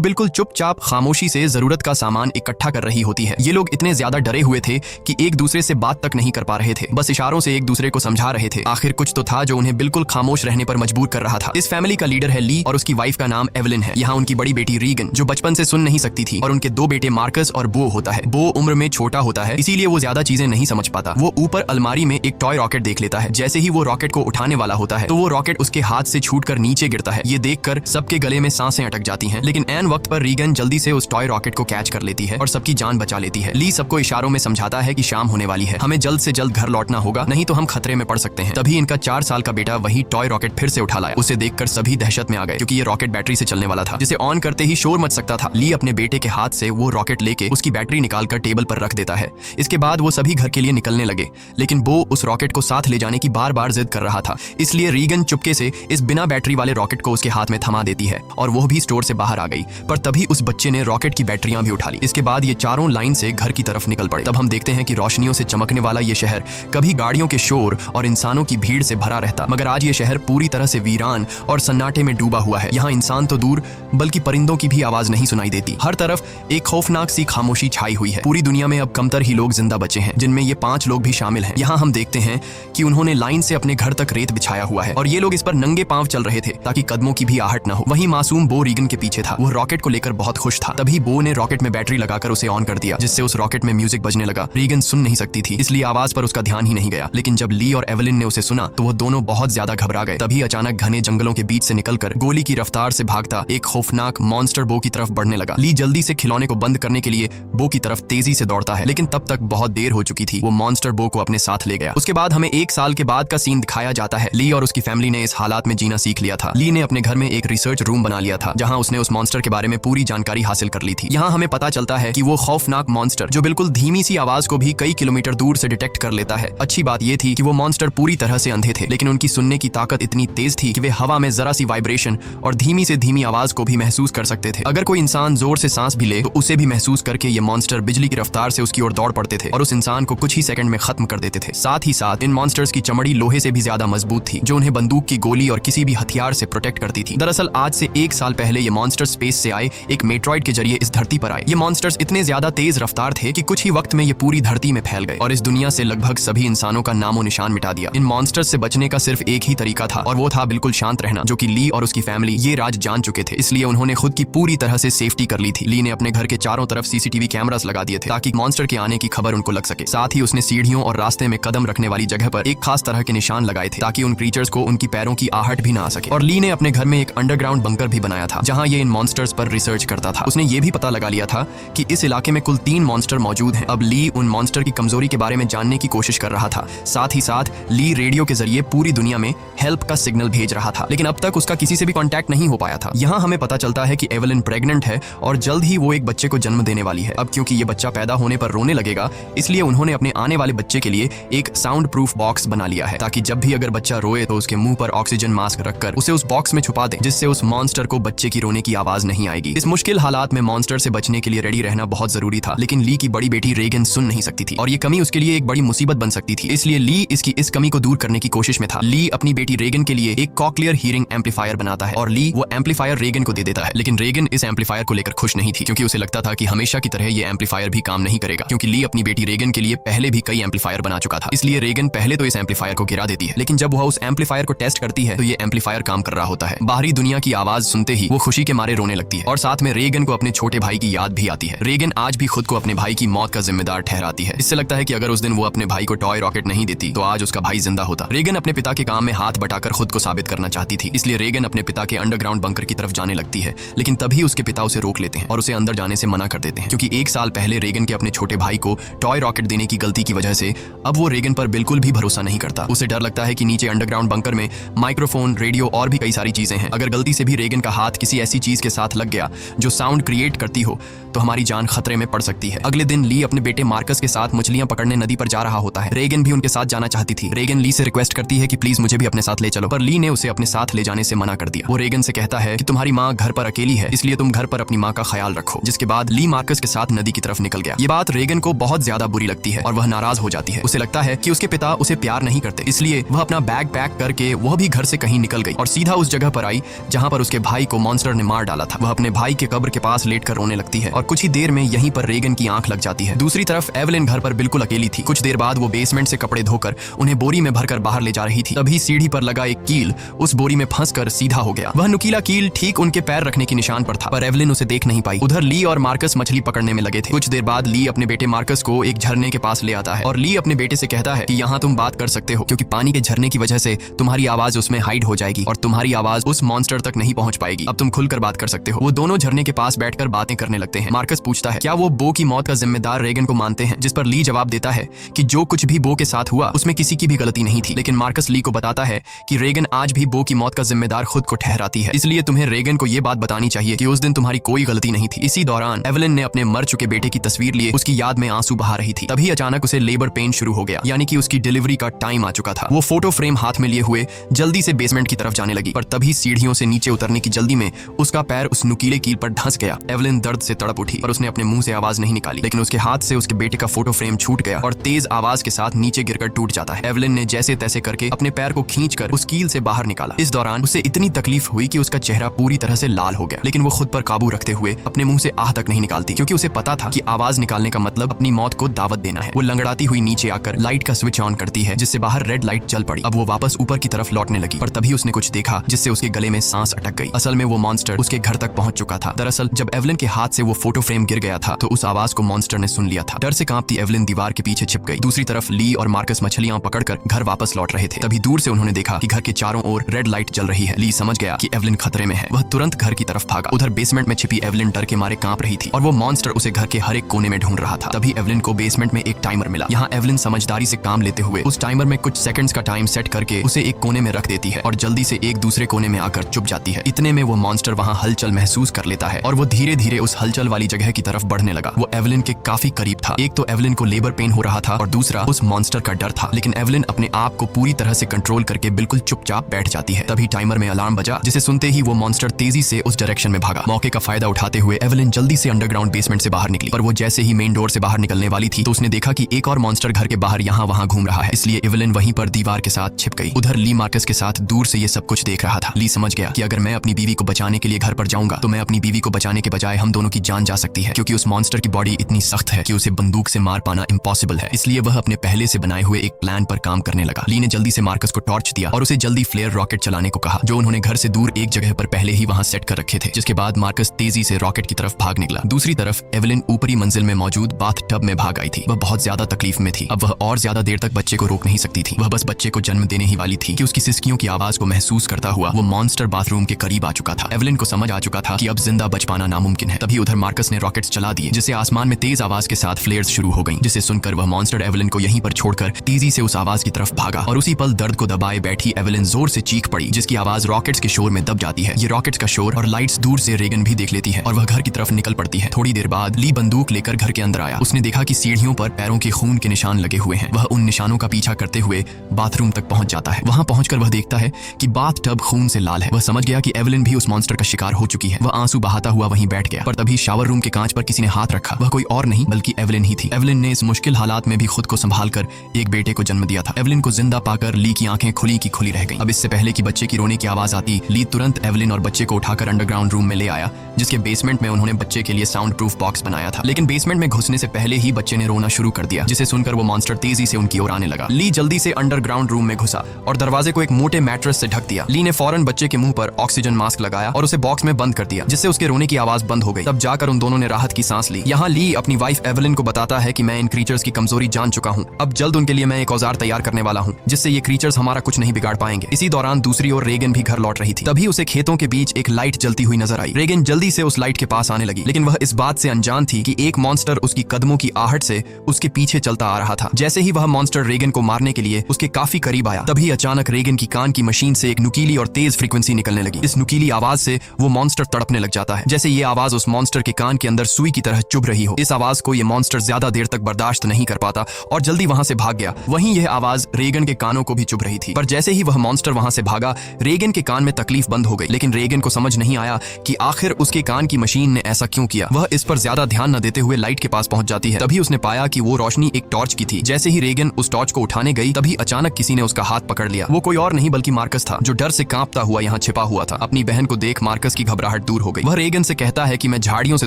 बिल्कुल चुपचाप खामोशी से जरूरत का सामान इकट्ठा कर रही होती है। ये लोग इतने ज्यादा डरे हुए थे कि एक दूसरे से बात तक नहीं कर पा रहे थे, बस इशारों से एक दूसरे को समझा रहे थे। आखिर कुछ तो था जो उन्हें बिल्कुल खामोश रहने पर मजबूर कर रहा था। इस फैमिली का लीडर है ली और उसकी वाइफ का नाम एवलिन है। यहाँ उनकी बड़ी बेटी रीगन जो बचपन से सुन नहीं सकती थी, और उनके दो बेटे मार्कस और बो होता है। बो उम्र में छोटा होता है, इसीलिए वो ज्यादा चीजें नहीं समझ पाता। वो ऊपर अलमारी में एक टॉय रॉकेट देख लेता है। जैसे ही वो रॉकेट को उठाने वाला होता है तो वो रॉकेट उसके हाथ से छूटकर नीचे गिरता है। ये देखकर सबके गले में सांसें अटक जाती हैं, लेकिन ऐन वक्त पर रीगन जल्दी से उस टॉय रॉकेट को कैच कर लेती है और सबकी जान बचा लेती है। ली सबको इशारों में समझाता है कि शाम होने वाली है, हमें जल्द से जल्द घर लौटना होगा, नहीं तो हम खतरे में पड़ सकते हैं। तभी इनका 4 साल का बेटा वही टॉय रॉकेट फिर से उठा लाया। उसे देखकर सभी दहशत में आ गए, क्योंकि ये रॉकेट बैटरी से चलने वाला था, जिसे ऑन करते ही शोर मच सकता था। ली अपने बेटे के हाथ से वो रॉकेट लेके उसकी बैटरी निकालकर टेबल पर रख देता है। इसके बाद वो सभी घर के लिए निकलने लगे, लेकिन बो उस रॉकेट को साथ ले जाने की बार बार जिद कर रहा था। इसलिए रीगन चुपके से इस बिना बैटरी वाले रॉकेट को उसके हाथ में थमा देती है और वो भी स्टोर से बाहर आ गई। पर तभी उस बच्चे ने रॉकेट की बैटरियां भी उठा ली। इसके बाद ये चारों लाइन से घर की तरफ निकल पड़े। तब हम देखते हैं कि रोशनियों से चमकने वाला ये शहर कभी गाड़ियों के शोर और इंसानों की भीड़ से भरा रहता, मगर आज ये शहर पूरी तरह से वीरान और सन्नाटे में डूबा हुआ है। यहाँ इंसान तो दूर बल्कि परिंदों की भी आवाज नहीं सुनाई देती। हर तरफ एक खौफनाक सी खामोशी छाई हुई है। पूरी दुनिया में अब कमतर ही लोग जिंदा बचे हैं, जिनमें ये 5 लोग भी शामिल हैं। यहाँ हम देखते हैं कि उन्होंने लाइन से अपने घर तक रेत बिछाया हुआ है और ये लोग इस पर नंगे पांव चल रहे थे ताकि कदमों की भी आहट न हो। वहीं मासूम बो रीगन के पीछे था। वो रॉकेट को लेकर बहुत खुश था। तभी बो ने रॉकेट में बैटरी लगाकर उसे ऑन कर दिया, जिससे उस रॉकेट में म्यूजिक बजने लगा। रीगन सुन नहीं सकती थी, इसलिए आवाज पर उसका ध्यान ही नहीं गया। लेकिन जब ली और एवलिन ने उसे सुना तो वो दोनों बहुत ज्यादा घबरा गए। तभी अचानक घने जंगलों के बीच से निकलकर गोली की रफ्तार से भागता एक खौफनाक मॉन्स्टर बो की तरफ बढ़ने लगा। ली जल्दी से खिलौने को बंद करने के लिए बो की तरफ तेजी से दौड़ता है, लेकिन तब तक बहुत देर हो चुकी थी। वो मॉन्स्टर बो को अपने साथ ले गया। उसके बाद हमें 1 साल के बाद का सीन दिखाया जाता है। ली और उसकी फैमिली ने इस हालात में जीना सीख लिया था। ली ने अपने घर में एक रिसर्च रूम बना लिया था, जहां उसने उस मॉन्स्टर के बारे में पूरी जानकारी हासिल कर ली थी। यहाँ हमें पता चलता है कि वो खौफनाक मॉन्स्टर जो बिल्कुल धीमी सी आवाज को भी कई किलोमीटर दूर से डिटेक्ट कर लेता है। अच्छी बात यह थी कि वो मॉन्स्टर पूरी तरह से अंधे थे, लेकिन उनकी सुनने की ताकत इतनी तेज थी कि वे हवा में जरा सी वाइब्रेशन और धीमी से धीमी आवाज को भी महसूस कर सकते थे। अगर कोई इंसान जोर से सांस भी ले तो उसे भी महसूस करके ये मॉन्स्टर बिजली की रफ्तार से उसकी ओर दौड़ पड़ते थे और उस इंसान को कुछ ही सेकंड में खत्म कर देते थे। साथ ही साथ इन मॉन्स्टर्स की चमड़ी लोहे से भी ज्यादा मजबूत थी, जो उन्हें बंदूक की गोली और किसी भी हथियार से प्रोटेक्ट करती थी। दरअसल आज से 1 साल पहले ये मॉन्स्टर स्पेस से आए एक मेट्रॉइड के जरिए इस धरती पर आए। ये मॉन्स्टर्स इतने ज्यादा तेज रफ्तार थे कि कुछ ही वक्त में ये पूरी धरती में फैल गए और इस दुनिया से लगभग सभी इंसानों का नामो निशान मिटा दिया। इन मॉन्स्टर्स से बचने का सिर्फ एक ही तरीका था और वो था बिल्कुल शांत रहना, जो कि ली और उसकी फैमिली ये राज जान चुके थे। इसलिए उन्होंने खुद की पूरी तरह से सेफ्टी कर ली थी। ली ने अपने घर के चारों तरफ सीसीटीवी कैमरास लगा दिए थे ताकि मॉन्स्टर के आने की खबर उनको लग सके। साथ ही उसने सीढ़ियों और रास्ते में कदम रखने वाली जगह पर एक खास तरह के निशान लगाए थे ताकि उन क्रीचर्स को उनकी पैरों की आहट भी ना आ सके। और ली ने अपने घर में एक अंडरग्राउंड बंकर भी बनाया था, जहां ये इन मॉन्स्टर्स पर रिसर्च करता था। उसने ये भी पता लगा लिया था कि इस इलाके में कुल 3 मॉन्स्टर मौजूद हैं। अब ली उन मॉन्स्टर की कमजोरी के बारे में जानने की कोशिश कर रहा था। साथ ही साथ ली रेडियो के जरिए पूरी दुनिया में हेल्प का सिग्नल भेज रहा था, लेकिन अब तक उसका किसी से भी कांटेक्ट नहीं हो पाया था। यहाँ हमें पता चलता है कि एवलिन प्रेग्नेंट है और जल्द ही वो एक बच्चे को जन्म देने वाली है। अब क्योंकि ये बच्चा पैदा होने पर रोने लगेगा, इसलिए उन्होंने अपने आने वाले बच्चे के लिए एक साउंड प्रूफ बॉक्स बना लिया है, ताकि जब भी अगर बच्चा रोए तो उसके मुंह पर ऑक्सीजन मास्क रखकर उसे उस बॉक्स में छुपा दे, जिससे उस मॉन्स्टर को बच्चे की रोने की आवाज नहीं आएगी। इस मुश्किल हालात में मॉन्स्टर से बचने के लिए रेडी रहना बहुत जरूरी था, लेकिन ली की बड़ी बेटी रीगन सुन नहीं सकती थी और ये कमी उसके लिए एक बड़ी मुसीबत बन सकती थी। इसलिए ली इसकी इस कमी को दूर करने की कोशिश में था। ली अपनी बेटी रीगन के लिए एक कॉक्लियर हीरिंग एम्पलीफायर बनाता है और ली वो एम्पलीफायर रीगन को दे देता है। लेकिन रीगन इस एम्पलीफायर को लेकर खुश नहीं थी, क्योंकि उसे लगता था कि हमेशा की तरह ये एम्पलीफायर भी काम नहीं करेगा, क्योंकि ली अपनी बेटी रीगन के लिए पहले भी कई एम्पलीफायर बना चुका था। इसलिए रीगन पहले तो इस एम्पलीफायर को गिरा देती है, लेकिन जब वह उस एम्पलीफायर को टेस्ट करती है तो ये एम्पलीफायर काम कर रहा होता है। बाहरी दुनिया की आवाज सुनते ही वो खुशी के मारे रोने लगती है और साथ में रीगन को अपने छोटे भाई की याद भी आती है। रीगन आज भी खुद को अपने भाई की मौत का जिम्मेदार ठहराती है। इससे लगता है कि अगर उस दिन वो अपने भाई को टॉय रॉकेट नहीं देती तो आज उसका भाई जिंदा होता। रीगन अपने पिता के काम में हाथ बटाकर खुद को साबित करना चाहती थी, इसलिए रीगन अपने पिता के अंडरग्राउंड बंकर की तरफ जाने लगती है, लेकिन तभी उसके पिता उसे रोक लेते हैं और उसे अंदर जाने से मना कर देते हैं, क्योंकि 1 साल पहले रीगन के अपने छोटे भाई को टॉय रॉकेट देने की गलती की वजह से अब वो रीगन पर बिल्कुल भी भरोसा नहीं करता। उसे डर लगता है कि नीचे अंडरग्राउंड बंकर में माइक्रोफोन, रेडियो और भी कई सारी चीजें हैं। अगर गलती से भी रीगन का हाथ किसी ऐसी चीज के साथ लग गया जो साउंड क्रिएट करती हो तो हमारी जान खतरे में पड़ सकती है। अगले दिन ली अपने बेटे मार्कस के साथ मछलियां पकड़ने नदी पर जा रहा होता है। रेगन भी उनके साथ जाना चाहती थी। रेगन ली से रिक्वेस्ट करती है कि प्लीज मुझे भी अपने साथ ले चलो, पर ली ने उसे अपने साथ ले जाने से मना कर दिया। वो रेगन से कहता है कि तुम्हारी माँ घर पर अकेली है, इसलिए तुम घर पर अपनी माँ का ख्याल रखो। जिसके बाद ली मार्कस के साथ नदी की तरफ निकल गया। ये बात रेगन को बहुत ज्यादा बुरी लगती है और वह नाराज हो जाती है। उसे लगता है कि उसके पिता उसे प्यार नहीं करते, इसलिए वह अपना बैग पैक करके वह भी घर से कहीं निकल गई और सीधा उस जगह पर आई जहाँ पर उसके भाई को मॉन्स्टर ने मार डाला था। वह अपने भाई के कब्र के पास लेटकर रोने लगती है और कुछ ही देर में यहीं पर रेगन की आंख लग जाती है। दूसरी तरफ एवलिन घर पर बिल्कुल अकेली थी। कुछ देर बाद वो बेसमेंट से कपड़े धोकर उन्हें बोरी में भरकर बाहर ले जा रही थी। तभी सीढ़ी पर लगा एक कील उस बोरी में फंसकर सीधा हो गया। वह नुकीला कील ठीक उनके पैर रखने की निशान पर था, पर एवलिन उसे देख नहीं पाई। उधर ली और मार्कस मछली पकड़ने में लगे थे। कुछ देर बाद ली अपने बेटे मार्कस को एक झरने के पास ले आता है और ली अपने बेटे से कहता है कि यहाँ तुम बात कर सकते हो, क्योंकि पानी के झरने की वजह से तुम्हारी आवाज उसमें हाइड हो जाएगी और तुम्हारी आवाज उस मॉन्स्टर तक नहीं पहुंच पाएगी। अब तुम खुलकर बात कर सकते हो। वो दोनों झरने के पास बैठकर बातें करने लगते हैं। मार्कस पूछता है क्या वो बो की मौत का जिम्मेदार रेगन को मानते हैं, जिस पर ली जवाब देता है कि जो कुछ भी बो के साथ हुआ उसमें किसी की भी गलती नहीं थी। लेकिन मार्कस ली को बताता है कि रेगन आज भी बो की मौत का जिम्मेदार खुद को ठहराती है, इसलिए तुम्हें रेगन को ये बात बतानी चाहिए कि उस दिन तुम्हारी कोई गलती नहीं थी। इसी दौरान एवलिन ने अपने मर चुके बेटे की तस्वीर लिए उसकी याद में आंसू बहा रही थी। तभी अचानक उसे लेबर पेन शुरू हो गया, यानी कि उसकी डिलीवरी का टाइम आ चुका था। वो फोटो फ्रेम हाथ में लिए हुए जल्दी से बेसमेंट की तरफ जाने लगी, पर तभी सीढ़ियों से नीचे उतरने की जल्दी में उसका पैर उस नुकीले कील पर धंस गया। एवलिन दर्द से तड़प उठी, पर उसने अपने मुंह से आवाज नहीं निकाली, लेकिन उसके हाथ से उसके बेटे का फोटो फ्रेम छूट गया और तेज आवाज के साथ नीचे गिरकर टूट जाता है। एवलिन ने जैसे तैसे करके अपने पैर को खींचकर उस कील से बाहर निकाला। इस दौरान उसे इतनी तकलीफ हुई कि उसका चेहरा पूरी तरह से लाल हो गया, लेकिन वो खुद पर काबू रखते हुए अपने मुंह से आह तक नहीं निकालती, क्योंकि उसे पता था कि आवाज निकालने का मतलब अपनी मौत को दावत देना है। वो लंगड़ाती हुई नीचे आकर लाइट का स्विच ऑन करती है, जिससे बाहर रेड लाइट जल पड़ी। अब वो वापस ऊपर की तरफ लौटने लगी, पर तभी उसने कुछ देखा जिससे उसके गले में सांस अटक गई। असल में वो मॉन्स्टर उसके घर तक पहुंच चुका था। दरअसल जब एवलिन के हाथ से वो फोटो फ्रेम गिर गया था तो उस आवाज को मॉन्स्टर ने सुन लिया था। डर से कांपती एवलिन दीवार के पीछे छिप गई। दूसरी तरफ ली और मार्कस मछलियां पकड़कर घर वापस लौट रहे थे। तभी दूर से उन्होंने देखा कि घर के चारों ओर रेड लाइट जल रही है। ली समझ गया कि एवलिन खतरे में है। वह तुरंत घर की तरफ भागा। उधर बेसमेंट में छिपी एवलिन डर के मारे कांप रही थी और वो मॉन्स्टर उसे घर के हर एक कोने में ढूंढ रहा था। तभी एवलिन को बेसमेंट में एक टाइमर मिला। यहाँ एवलिन समझदारी से काम लेते हुए उस टाइमर में कुछ सेकंड्स का टाइम सेट करके उसे एक कोने में रख देती है और जल्दी से एक दूसरे कोने में आकर चुप जाती है। इतने में वो मॉन्स्टर वहाँ हलचल महसूस कर लेता है और वो धीरे धीरे उस हलचल वाली जगह की तरफ बढ़ने लगा। वो एवलिन के काफी करीब था। एक तो एवलिन को लेबर पेन हो रहा था और दूसरा उस मॉन्स्टर का डर था, लेकिन एवलिन अपने आप को पूरी तरह से कंट्रोल करके बिल्कुल चुपचाप बैठ जाती है। तभी टाइमर में अलार्म बजा, जिसे सुनते ही वो मॉन्स्टर तेजी से उस डायरेक्शन में भागा। मौके का फायदा उठाते हुए एवलिन जल्दी से अंडरग्राउंड बेसमेंट से बाहर निकली, पर वो जैसे ही मेन डोर से बाहर निकलने वाली थी तो उसने देखा कि एक और मॉन्स्टर घर के बाहर यहाँ वहाँ घूम रहा है, इसलिए एवलिन वहीं पर दीवार के साथ छिप गई। उधर ली मार्कस के साथ दूर से ये सब कुछ देख रहा था। ली समझ गया कि अगर मैं अपनी बीवी को बचाने के लिए घर पर जाऊंगा तो मैं अपनी बीवी को बचाने के बजाय हम दोनों की जान जा सकती है, क्योंकि उस मॉन्स्टर की बॉडी इतनी सख्त है कि उसे बंदूक से मार पाना इम्पॉसिबल है। इसलिए वह अपने पहले से बनाए हुए एक प्लान पर काम करने लगा। ली ने जल्दी से मार्कस को टॉर्च दिया और उसे जल्दी फ्लेयर रॉकेट चलाने को कहा, जो उन्होंने घर से दूर एक जगह पर पहले ही वहां सेट कर रखे थे। जिसके बाद मार्कस तेजी से रॉकेट की तरफ भाग निकला। दूसरी तरफ एवलिन ऊपरी मंजिल में मौजूद बाथ टब में भाग आई थी। वह बहुत ज्यादा तकलीफ में थी। अब वह और ज्यादा देर तक बच्चे को रोक नहीं सकती थी। वह बस बच्चे को जन्म देने ही वाली थी कि उसकी सिसकियों की आवाज को महसूस करता हुआ वो मॉन्स्टर बाथरूम के करीब आ चुका था। एवलिन को समझ आ चुका था कि अब जिंदा बच पाना नामुमकिन है। तभी उधर मार्कस ने रॉकेट्स चला दिए, जिससे आसमान में तेज आवाज के साथ फ्लेयर्स शुरू हो गईं, जिसे सुनकर वह मॉन्स्टर एवलिन को यहीं पर छोड़कर तेजी से उस आवाज की तरफ भागा और उसी पल दर्द को दबाए बैठी एवलिन जोर से चीख पड़ी, जिसकी आवाज रॉकेट्स के शोर में दब जाती है। ये रॉकेट्स का शोर और लाइट्स दूर से रेगन भी देख लेती है और वह घर की तरफ निकल पड़ती है। थोड़ी देर बाद ली बंदूक लेकर घर के अंदर आया। उसने देखा कि सीढ़ियों पर पैरों के खून के निशान लगे हुए हैं। वह उन निशानों का पीछा करते हुए बाथरूम तक पहुंच जाता है। वहां पहुंचकर वह देखता है कि बाथ टब खून से लाल है। वह समझ गया कि एवलिन भी उस मॉन्स्टर का शिकार हो चुकी है। वह आंसू बहाता हुआ वहीं बैठ गया, पर तभी शावर रूम के कांच पर किसी ने हाथ रखा। वह कोई और नहीं बल्कि एवलिन ही थी। एवलिन ने इस मुश्किल हालात में भी खुद को संभालकर एक बेटे को जन्म दिया था। एवलिन को जिंदा पाकर ली की आंखें खुली की खुली रह गईं। अब इससे पहले कि बच्चे की रोने की आवाज आती, ली तुरंत एवलिन और बच्चे को उठाकर अंडरग्राउंड रूम में ले आया, जिसके बेसमेंट में उन्होंने बच्चे के लिए साउंड प्रूफ बॉक्स बनाया था। लेकिन बेसमेंट में घुसने से पहले ही बच्चे ने रोना शुरू कर दिया, जिसे सुनकर वो मॉन्स्टर तेजी से उनकी ओर आने लगा। ली जल्दी से अंडरग्राउंड रूम में घुसा और दरवाजे को एक मोटे मैट्रेस से ढक दिया। ली ने फौरन बच्चे के मुंह पर ऑक्सीजन मास्क लगाया और उसे बॉक्स में बंद कर दिया, जिससे उसके रोने की आवाज बंद हो गई। तब जाकर उन दोनों ने राहत की सांस ली। यहाँ ली अपनी वाइफ एवलिन को बताता है कि मैं इन क्रीचर्स की कमजोरी जान चुका हूँ। अब जल्द उनके लिए मैं एक औजार तैयार करने वाला हूँ, जिससे ये क्रीचर्स हमारा कुछ नहीं बिगाड़ पाएंगे। इसी दौरान दूसरी ओर रेगन भी घर लौट रही थी। तभी उसे खेतों के बीच एक लाइट जलती हुई नजर आई। रेगन जल्दी से उस लाइट के पास आने लगी, लेकिन वह इस बात से अनजान थी कि एक मॉन्स्टर उसकी कदमों की आहट से उसके पीछे चलता आ रहा था। जैसे ही वह मॉन्स्टर रेगन को मारने के लिए उसके काफी करीब आया, तभी अचानक रेगन की कान की मशीन से एक नुकीली और तेज फ्रीक्वेंसी निकलने लगी। इस नुकीली आवाज से वो मॉन्स्टर तड़पने लग जाता है। जैसे ये आवाज उस मॉन्स्टर के कान के अंदर सुई की तरह चुभ रही हो। इस आवाज को ये मॉन्स्टर ज्यादा देर तक बर्दाश्त नहीं कर पाता और जल्दी वहां से भाग गया। वहीं यह आवाज रेगन के कानों को भी चुभ रही थी, पर जैसे ही वह मॉन्स्टर वहां से भागा, रेगन के कान में तकलीफ बंद हो गई। लेकिन रेगन को समझ नहीं आया कि आखिर उसके कान की मशीन ने ऐसा क्यों किया। वह इस पर ज्यादा ध्यान न देते हुए लाइट के पास पहुंच जाती है। तभी उसने पाया कि वो रोशनी एक टॉर्च की थी। जैसे ही रेगन उस टॉर्च को उठाने गई, तभी अचानक किसी ने उसका हाथ पकड़ लिया। वो कोई और नहीं बल्कि मार्कस था, जो डर से कांपता हुआ यहाँ छिपा हुआ था। अपनी बहन को देख मार्कस की घबराहट दूर हो गई। वह रेगन से कहता है कि मैं झाड़ियों से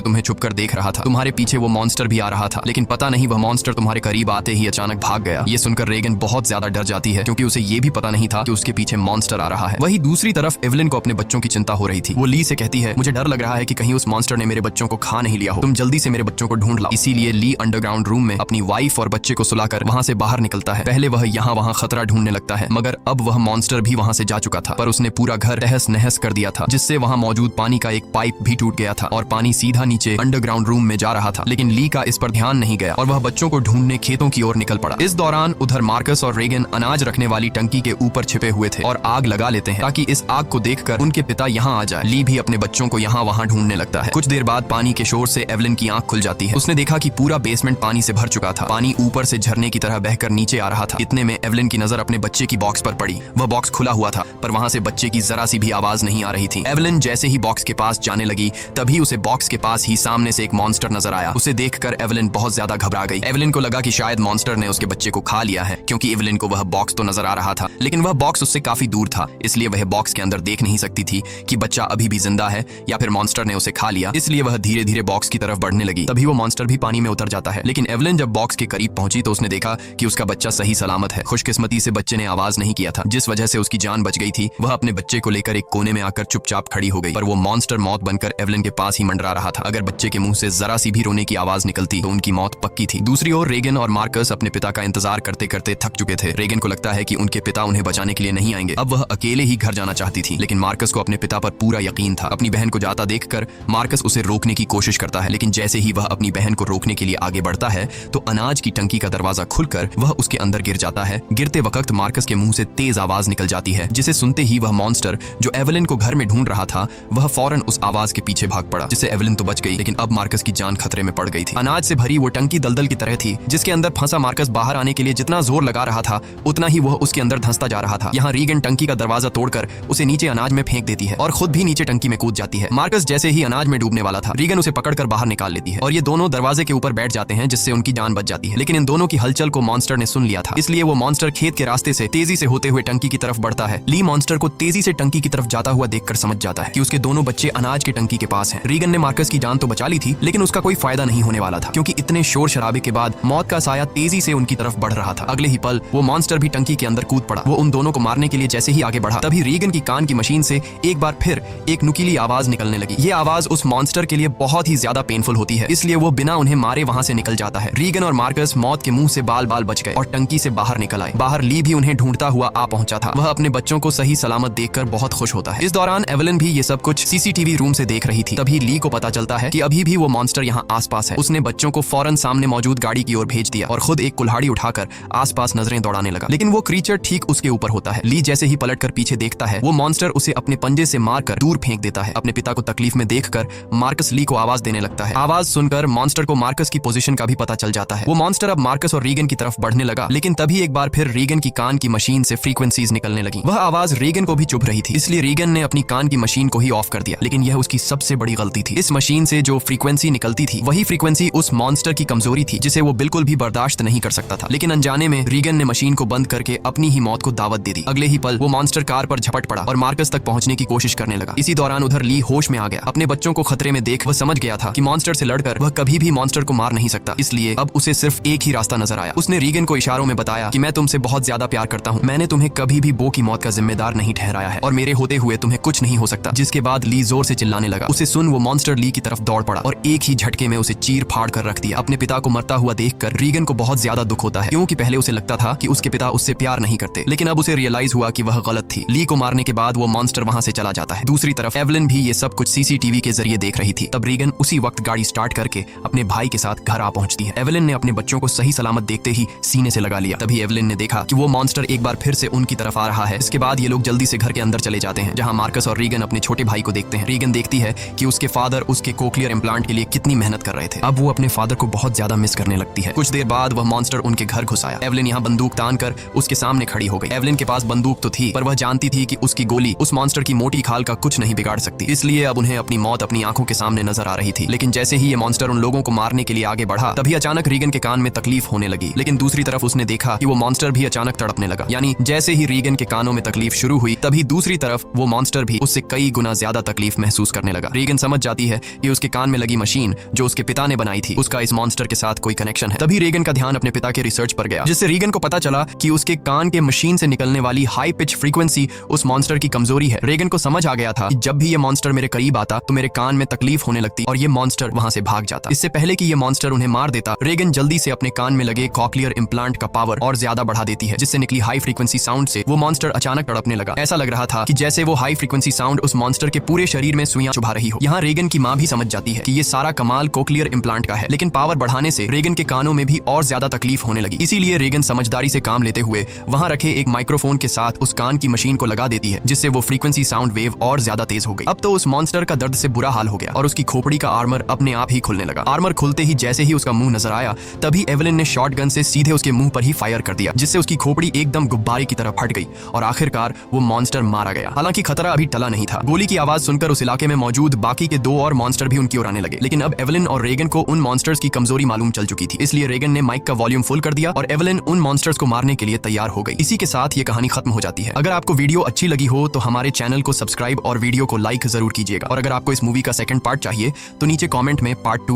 तुम्हें छुपकर देख रहा था, तुम्हारे पीछे वो मॉन्स्टर भी आ रहा था, लेकिन पता नहीं वह मॉन्स्टर तुम्हारे करीब आते ही अचानक भाग गया। ये सुनकर रेगन बहुत ज्यादा डर जाती है, क्योंकि उसे ये भी पता नहीं था कि उसके पीछे मॉन्स्टर आ रहा है। वहीं दूसरी तरफ एवलिन को अपने बच्चों की चिंता हो रही थी। वो ली से कहती है, मुझे डर लग रहा है कि कहीं उस मॉन्स्टर ने मेरे बच्चों को खा नहीं लिया हो, तुम जल्दी से मेरे बच्चों को ढूंढ लाओ। इसीलिए ली अंडरग्राउंड रूम में अपनी वाइफ और बच्चे को सुलाकर वहां से बाहर निकलता है। पहले वह यहाँ वहां खतरा ढूंढने लगता है, मगर अब वह मॉन्स्टर भी वहां से जा चुका था। पर उसने पूरा घर तहस नहस कर दिया था, जिससे वहां मौजूद पानी का एक पाइप भी टूट गया था और पानी सीधा नीचे अंडरग्राउंड रूम में जा रहा था। लेकिन ली का इस पर ध्यान नहीं गया और वह बच्चों को ढूंढने खेतों की ओर निकल पड़ा। इस दौरान उधर मार्कस और रेगन अनाज रखने वाली टंकी के ऊपर छिपे हुए थे और आग लगा लेते हैं, ताकि इस आग को देखकर उनके पिता यहाँ आ जाए। ली भी अपने बच्चों को यहाँ वहां ढूंढने लगता है। कुछ देर बाद पानी के शोर से एवलिन की आंख खुल जाती है। उसने देखा कि पूरा बेसमेंट पानी से भर चुका था। पानी ऊपर से झरने की तरह बहकर नीचे आ रहा था। इतने में एवलिन की नजर अपने बच्चे की बॉक्स पर पड़ी। वह बॉक्स खुला हुआ था, पर वहां से बच्चे की जरा सी भी आवाज नहीं आ रही थी। एवलिन जैसे ही बॉक्स के पास जाने लगी, तभी उसे बॉक्स के पास ही सामने से एक मॉन्स्टर नजर आया। उसे देखकर एवलिन बहुत ज्यादा घबरा गई। एवलिन को लगा कि शायद मॉन्स्टर ने उसके बच्चे को खा लिया है, क्योंकि एवलिन को वह बॉक्स तो नजर आ रहा था, लेकिन वह बॉक्स उससे काफी दूर था, इसलिए वह बॉक्स के अंदर देख नहीं सकती थी कि बच्चा अभी भी जिंदा है या फिर मॉन्स्टर ने उसे खा लिया। इसलिए वह धीरे धीरे बॉक्स की तरफ बढ़ने लगी। तभी वो मॉन्स्टर भी पानी में उतर जाता है। लेकिन एवलिन जब बॉक्स के करीब पहुंची तो उसने देखा कि उसका बच्चा सही सलामत है। खुशकिस्मती से बच्चे ने आवाज नहीं किया था, जिस वजह से उसकी जान बच गई थी। वह अपने बच्चे को लेकर एक कोने में आकर चुपचाप खड़ी हो गई, पर वो मॉन्स्टर मौत बनकर एवलिन के पास ही मंडरा रहा था। अगर बच्चे के मुंह से जरा सी भी रोने की आवाज निकलती तो उनकी मौत पक्की थी। दूसरी ओर रेगन और मार्कस अपने पिता का इंतजार करते करते थक चुके थे। रेगन को लगता है कि उनके पिता उन्हें बचाने के लिए नहीं आएंगे। अब वह अकेले ही घर जाना चाहती थी, लेकिन मार्कस को अपने पिता पर पूरा यकीन था। अपनी बहन को जाता देखकर मार्कस उसे रोकने की कोशिश करता है, लेकिन जैसे ही वह अपनी बहन को रोकने के लिए आगे बढ़ता है तो अनाज की टंकी का दरवाजा खुलकर वह उसके अंदर गिर जाता है। गिरते वक्त मार्कस के मुंह से तेज आवाज निकल जाती है, जिसे सुनते ही वह मॉन्स्टर जो एवलिन को घर में ढूंढ रहा था, वह फौरन उस आवाज के पीछे भाग पड़ा, जिससे एवलिन तो बच गई, लेकिन अब मार्कस की जान खतरे में पड़ गई थी। अनाज से भरी वो टंकी दलदल की तरह थी, जिसके अंदर फंसा मार्कस बाहर आने के लिए जितना जोर लगा रहा था, उतना ही वह उसके अंदर धंसता जा रहा था। यहाँ रीगन टंकी का दरवाजा तोड़कर उसे नीचे अनाज में फेंक देती है और खुद भी नीचे टंकी में कूद जाती है। मार्कस जैसे ही अनाज में डूबने वाला था, रीगन उसे पकड़कर बाहर निकाल लेती है और ये दोनों दरवाजे के ऊपर बैठ जाते हैं, जिससे उनकी जान बच जाती है। लेकिन इन दोनों की हलचल को मॉन्स्टर ने सुन लिया था, इसलिए वो मॉन्स्टर खेत के रास्ते से तेजी से होते हुए टंकी की तरफ बढ़ता है। ली मॉन्स्टर को तेजी से टंकी की तरफ जाता हुआ देखकर समझ जाता है कि उसके दोनों बच्चे अनाज की टंकी के पास हैं। रीगन ने मार्कस की जान तो बचा ली थी, लेकिन उसका कोई फायदा नहीं होने वाला था, क्योंकि इतने शोर शराबे के बाद मौत का साया तेजी से उनकी तरफ बढ़ रहा था। अगले ही पल वो मॉन्स्टर भी टंकी के अंदर कूद पड़ा। वो उन दोनों को मारने के लिए जैसे ही आगे बढ़ा, तभी रीगन की कान की मशीन से एक बार फिर एक नुकीली आवाज निकलने लगी। ये आवाज उस मॉन्स्टर के लिए बहुत ही ज्यादा पेनफुल होती है, इसलिए वो बिना उन्हें मारे वहां से निकल जाता है। रीगन और मार्कस मौत के मुंह से बाल बाल बच गए और टंकी से बाहर निकल आए। बाहर ली भी उन्हें ढूंढता हुआ आ पहुंचा था। वह अपने बच्चों को सही सलामत देखकर बहुत खुश होता है। इस दौरान एवलिन भी ये सब कुछ सीसीटीवी रूम से देख रही थी। तभी ली को पता चलता है कि अभी भी वो मॉन्स्टर यहाँ आसपास है। उसने बच्चों को फौरन सामने मौजूद गाड़ी की ओर भेज दिया और खुद एक कुल्हाड़ी उठाकर आसपास नजरें दौड़ाने लगा, लेकिन वो क्रीचर ठीक उसके ऊपर होता है। ली जैसे ही पलटकर पीछे देखता है, वो मॉन्स्टर उसे अपने पंजे से मारकर दूर फेंक देता है। अपने पिता को तकलीफ में देखकर मार्कस ली को आवाज देने लगता है। आवाज सुनकर मॉन्स्टर को मार्कस की पोजीशन का भी पता चल जाता है। वो मॉन्स्टर अब मार्कस और रीगन की तरफ बढ़ने लगा, लेकिन तभी एक बार फिर रीगन की कान की मशीन से फ्रीक्वेंसीज निकलने लगी। वह आवाज रीगन को भी चुभ रही थी, इसलिए रीगन ने अपनी कान की मशीन को ही ऑफ कर दिया, लेकिन यह उसकी सबसे बड़ी गलती थी। इस मशीन से जो फ्रीक्वेंसी निकलती थी, वही फ्रीक्वेंसी उस मॉन्स्टर की कमजोरी थी, जिसे वो बिल्कुल भी बर्दाश्त नहीं कर सकता था। लेकिन अनजाने में रीगन ने मशीन को बंद करके अपनी ही मौत को दावत दे दी। अगले ही पल वो मॉन्स्टर कार पर झपट पड़ा और मार्कस तक पहुंचने की कोशिश करने लगा। इसी दौरान उधर ली होश में आ गया। अपने बच्चों को खतरे में देख वह समझ गया था कि मॉन्स्टर से लड़कर वह कभी भी मॉन्स्टर को मार नहीं सकता, इसलिए अब उसे सिर्फ एक ही रास्ता नजर आया। उसने रीगन को इशारों में बताया कि मैं तुमसे बहुत ज्यादा प्यार करता हूँ, मैंने तुम्हें कभी भी बो की मौत का जिम्मेदार नहीं ठहराया है और मेरे होते हुए तुम्हें कुछ नहीं हो सकता। जिसके बाद ली जोर से चिल्लाने लगा। उसे सुन वो मॉन्स्टर ली की तरफ दौड़ पड़ा और एक ही झटके में उसे चीर फाड़ कर रख दिया। अपने पिता को मरता हुआ देखकर रीगन को बहुत ज्यादा दुख होता है, क्योंकि पहले उसे लगता था कि उसके पिता उससे प्यार नहीं करते, लेकिन अब उसे रियलाइज हुआ कि वह गलत थी। ली को मारने के बाद वो मॉन्स्टर वहां से चला जाता है। दूसरी तरफ एवलिन भी ये सब कुछ सीसीटीवी के जरिए देख रही थी। तब रीगन उसी वक्त गाड़ी स्टार्ट करके अपने भाई के साथ घर आ पहुंचती है। एवलिन ने अपने बच्चों को सही सलामत देखते ही सीने से लगा लिया। तभी एवलिन ने देखा कि वो मॉन्स्टर एक बार फिर से उनकी तरफ आ रहा है। इसके बाद ये लोग जल्दी से घर के अंदर चले जाते हैं, जहां मार्कस और रीगन अपने छोटे भाई को देखते हैं। रीगन देखती है कि उसके फादर उसके कोक्लियर इम्प्लांट के लिए कितनी मेहनत कर रहे थे। अब वो अपने फादर को बहुत ज्यादा मिस करने लगती है। कुछ देर बाद वह मॉन्स्टर उनके घर घुस आया। एवलिन यहाँ बंदूक तान कर उसके सामने खड़ी हो गई। एवलिन के पास बंदूक तो थी, पर वह जानती थी कि उसकी गोली उस मॉन्स्टर की मोटी खाल का कुछ नहीं बिगाड़ सकती। इसलिए अब उन्हें अपनी मौत अपनी आंखों के सामने नजर आ रही थी। लेकिन जैसे ही ये मॉन्स्टर उन लोगों को मारने के लिए आगे बढ़ा, तभी अचानक रीगन के कान में तकलीफ होने लगी। लेकिन दूसरी तरफ उसने देखा कि वो मॉन्स्टर भी अचानक तड़पने लगा। यानी जैसे ही रीगन के कानों में तकलीफ शुरू हुई, तभी दूसरी तरफ वो मॉन्स्टर भी उससे कई गुना ज्यादा तकलीफ महसूस करने लगा। रीगन समझ जाती है कि उसके कान में लगी मशीन जो उसके पिता ने बनाई थी, उसका इस मॉन्स्टर के साथ कोई कनेक्शन है। तभी रीगन का ध्यान अपने पिता के रिसर्च पर गया, जिससे रीगन को पता चला कि उसके कान के मशीन से निकलने वाली हाई पिच फ्रीक्वेंसी उस मॉन्स्टर की कमजोरी है। रीगन को समझ आ गया था कि जब भी ये मॉन्स्टर मेरे करीब आता तो मेरे कान में तकलीफ होने लगती और ये मॉन्स्टर वहां से भाग जाता। इससे पहले कि ये मॉन्स्टर उन्हें मार देता, रीगन जल्दी से अपने कान में लगे कॉक्लियर इम्प्लांट का पावर और ज्यादा बढ़ा देती है, जिससे निकली हाई फ्रीक्वेंसी साउंड से वो मॉन्स्टर अचानक तड़पने लगा। ऐसा लग रहा था कि जैसे वो हाई फ्रीक्वेंसी साउंड उस मॉन्स्टर के पूरे शरीर में सुइयां चुभा रही हो। यहाँ रीगन की माँ भी समझ जाती है कि ये सारा कमाल कोक्लियर इम्प्लांट का है, लेकिन पावर बढ़ाने से रीगन के कानों में भी और ज्यादा तकलीफ होने लगी। इसीलिए रीगन समझदारी से काम लेते हुए वहां रखे एक माइक्रोफोन के साथ उस कान की मशीन को लगा देती है, जिससे वो फ्रीक्वेंसी साउंड वेव और ज्यादा तेज हो गई। अब तो उस मॉन्स्टर का दर्द से बुरा हाल हो गया और उसकी खोपड़ी का आर्मर अपने आप ही खुलने लगा। आर्मर खुलते ही जैसे ही उसका मुंह नजर आया, तभी एवलिन ने शॉटगन से सीधे उसके मुंह पर ही फायर कर दिया, जिससे उसकी खोपड़ी एकदम गुब्बारे की तरह फट गई और आखिरकार वो मॉन्स्टर मारा गया। हालांकि खतरा अभी टला नहीं था। गोली की आवाज सुनकर उस इलाके में मौजूद बाकी के 2 और मॉन्स्टर भी उनकी ओर आने लगे। लेकिन अब एवलिन और रीगन को उन मॉन्स्टर्स की कमजोरी मालूम चल चुकी थी, इसलिए रीगन ने माइक का वॉल्यूम फुल कर दिया और एवलिन उन मॉन्स्टर्स को मारने के लिए तैयार हो गई। इसी के साथ ये कहानी खत्म हो जाती है। अगर आपको वीडियो अच्छी लगी हो तो हमारे चैनल को सब्सक्राइब और वीडियो को लाइक जरूर कीजिएगा। और अगर आपको इस मूवी का सेकंड पार्ट चाहिए तो नीचे कमेंट में पार्ट 2